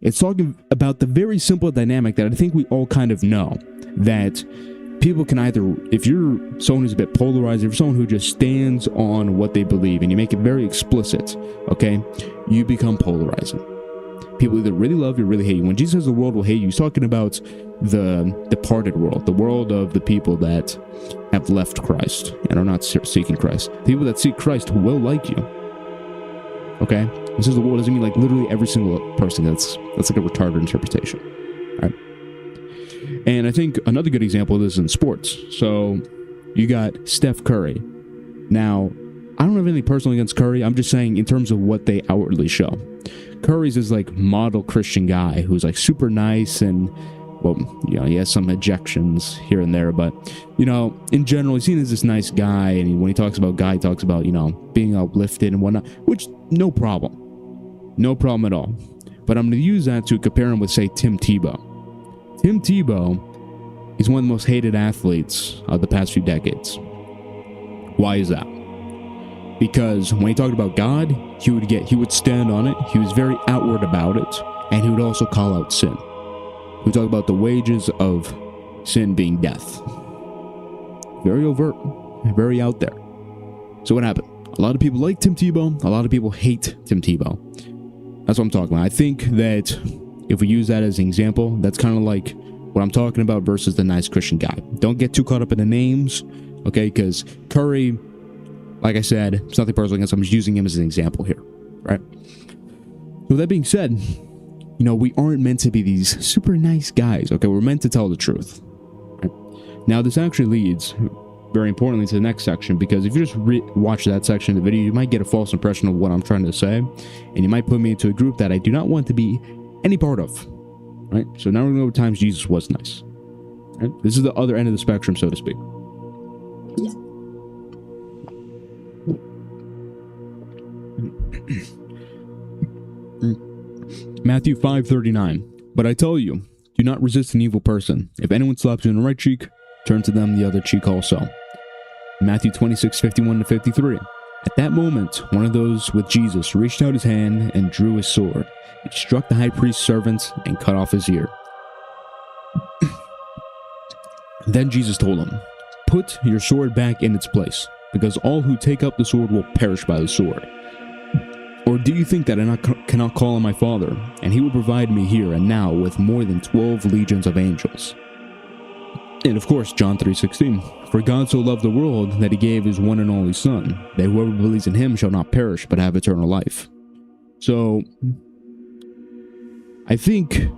It's talking about the very simple dynamic that I think we all kind of know, that people can either, if you're someone who's a bit polarized, if you're someone who just stands on what they believe and you make it very explicit, okay, you become polarizing. People either really love you or really hate you. When Jesus says the world will hate you, he's talking about the departed world, the world of the people that have left Christ and are not seeking Christ. People that seek Christ will like you. Okay? This is the world doesn't mean like literally every single person. That's like a retarded interpretation. All right? And I think another good example of this is in sports. So you got Steph Curry. Now, I don't have anything personal against Curry. I'm just saying in terms of what they outwardly show. Curry's is like model Christian guy who's like super nice and, well, you know, he has some ejections here and there, but, you know, in general, he's seen as this nice guy, and when he talks about God, he talks about, you know, being uplifted and whatnot, which, no problem. No problem at all. But I'm going to use that to compare him with, say, Tim Tebow. Tim Tebow is one of the most hated athletes of the past few decades. Why is that? Because when he talked about God, he would stand on it, he was very outward about it, and he would also call out sin. He would talk about the wages of sin being death. Very overt, very out there. So what happened? A lot of people like Tim Tebow, a lot of people hate Tim Tebow. That's what I'm talking about. I think that if we use that as an example, that's kind of like what I'm talking about versus the nice Christian guy. Don't get too caught up in the names, okay? Because Curry, like I said, it's nothing personal against him. I'm just using him as an example here, right? So with that being said, you know, we aren't meant to be these super nice guys, okay? We're meant to tell the truth. Right? Now, this actually leads, very importantly, to the next section, because if you just watch that section of the video, you might get a false impression of what I'm trying to say, and you might put me into a group that I do not want to be any part of, right? So now we're going to go over times Jesus was nice. Right? This is the other end of the spectrum, so to speak. Matthew 5:39. But I tell you, do not resist an evil person. If anyone slaps you on the right cheek, turn to them the other cheek also. Matthew 26:51-53. At that moment, one of those with Jesus reached out his hand and drew his sword. He struck the high priest's servant and cut off his ear. Then Jesus told him, put your sword back in its place, because all who take up the sword will perish by the sword. Or do you think that I cannot call on my Father, and he will provide me here and now with more than 12 legions of angels? And of course, John 3:16, for God so loved the world that he gave his one and only Son, that whoever believes in him shall not perish but have eternal life. So, I think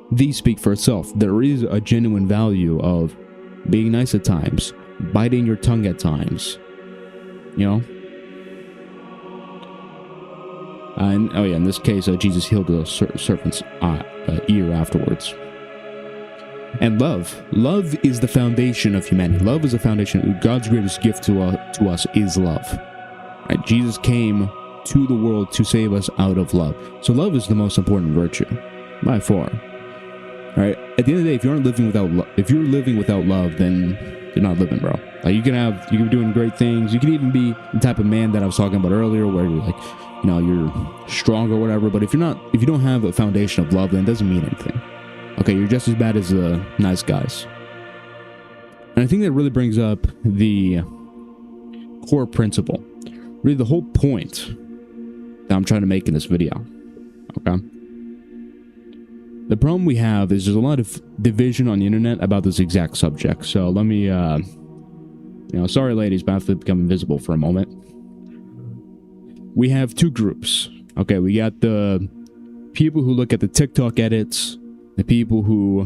these speak for itself. There is a genuine value of being nice at times, biting your tongue at times, you know? And oh yeah, in this case, Jesus healed the serpent's ear afterwards. And love is the foundation of humanity. Love is the foundation. God's greatest gift to us is love. Right? Jesus came to the world to save us out of love. So love is the most important virtue, by far. All right. At the end of the day, if you're living without love, then you're not living, bro. Like you can be doing great things. You can even be the type of man that I was talking about earlier, where you're like, you know, you're strong or whatever. But if you don't have a foundation of love, then it doesn't mean anything. Okay, you're just as bad as the nice guys. And I think that really brings up the core principle, really the whole point that I'm trying to make in this video. Okay. The problem we have is there's a lot of division on the internet about this exact subject. So let me, sorry ladies, but I have to become invisible for a moment. We have two groups. Okay, we got the people who look at the TikTok edits, the people who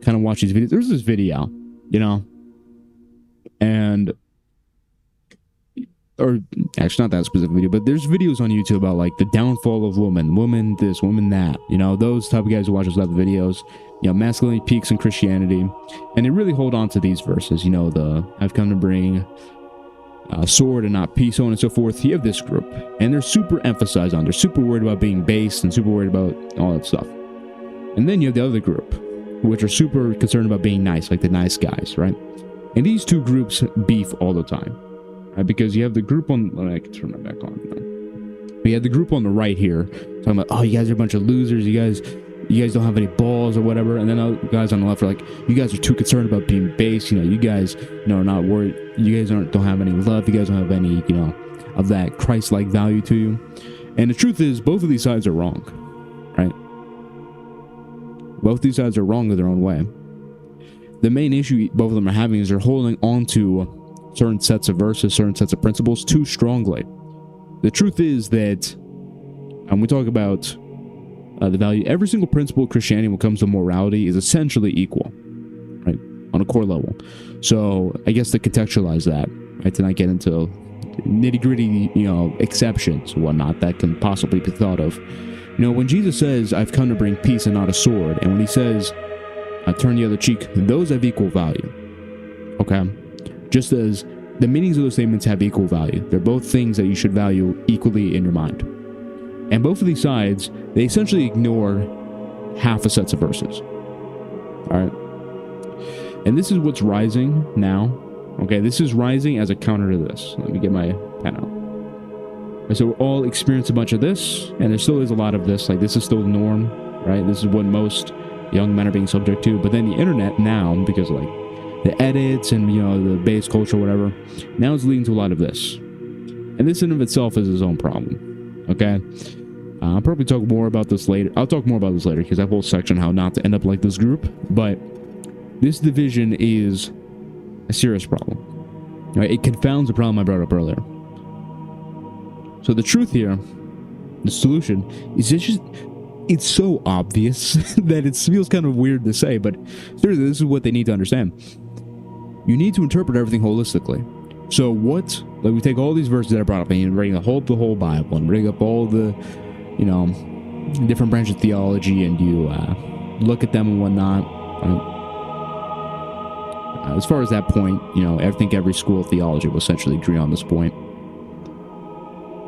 kind of watch these videos. There's this video, you know, or actually not that specific video, but there's videos on YouTube about like the downfall of woman this, woman that, you know, those type of guys who watch those type of videos, you know, masculinity peaks in Christianity, and they really hold on to these verses, you know, I've come to bring sword and not peace, so on and so forth. You have this group, and they're super emphasized on, they're super worried about being based and super worried about all that stuff. And then you have the other group, which are super concerned about being nice, like the nice guys, right? And these two groups beef all the time, right? Because you have the group on, I can turn that back on. We have the group on the right here, talking about, oh, you guys are a bunch of losers, you guys, you guys don't have any balls or whatever. And then other guys on the left are like, you guys are too concerned about being base. You guys, are not worried. You guys don't have any love. You guys don't have any, of that Christ-like value to you. And the truth is, both of these sides are wrong, right? Both these sides are wrong in their own way. The main issue both of them are having is they're holding on to certain sets of verses, certain sets of principles too strongly. The truth is that when we talk about the value, every single principle of Christianity when it comes to morality is essentially equal, right, on a core level. So I guess to contextualize that, right, to not get into nitty-gritty, exceptions and whatnot that can possibly be thought of. When Jesus says, I've come to bring peace and not a sword, and when he says, turn the other cheek, those have equal value, okay? Just as the meanings of those statements have equal value. They're both things that you should value equally in your mind. And both of these sides, they essentially ignore half a set of verses. All right? And this is what's rising now. Okay, this is rising as a counter to this. Let me get my pen out. And so we all experience a bunch of this, and there still is a lot of this. Like, this is still the norm, right? This is what most young men are being subject to. But then the internet now, because like the edits and, the base culture, whatever, now it's leading to a lot of this. And this in of itself is its own problem, okay? I'll probably talk more about this later. I'll talk more about this later because I have a whole section on how not to end up like this group. But this division is a serious problem, right? It confounds the problem I brought up earlier. So the truth here, the solution, is it's so obvious that it feels kind of weird to say, but seriously, this is what they need to understand. You need to interpret everything holistically. So like we take all these verses that I brought up and you bring the whole Bible and bring up all the, different branches of theology, and you look at them and whatnot. As far as that point, I think every school of theology will essentially agree on this point.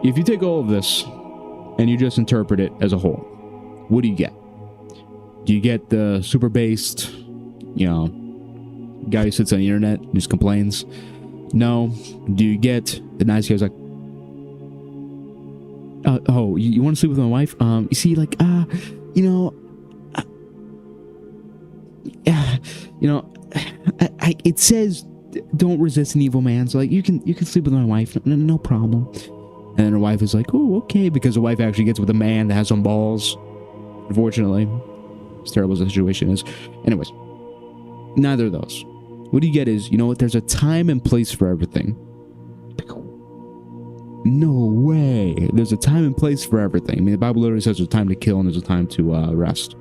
If you take all of this and you just interpret it as a whole, what do you get? Do you get the super based, guy who sits on the internet and just complains? No. Do you get the nice guy who's like, oh, you want to sleep with my wife? You see, like, it says don't resist an evil man, so like you can sleep with my wife, no problem. And then her wife is like, oh, okay, because the wife actually gets with a man that has some balls. Unfortunately, as terrible as the situation is. Anyways, neither of those. What do you get is, there's a time and place for everything. No way. There's a time and place for everything. I mean, the Bible literally says there's a time to kill and there's a time to rest.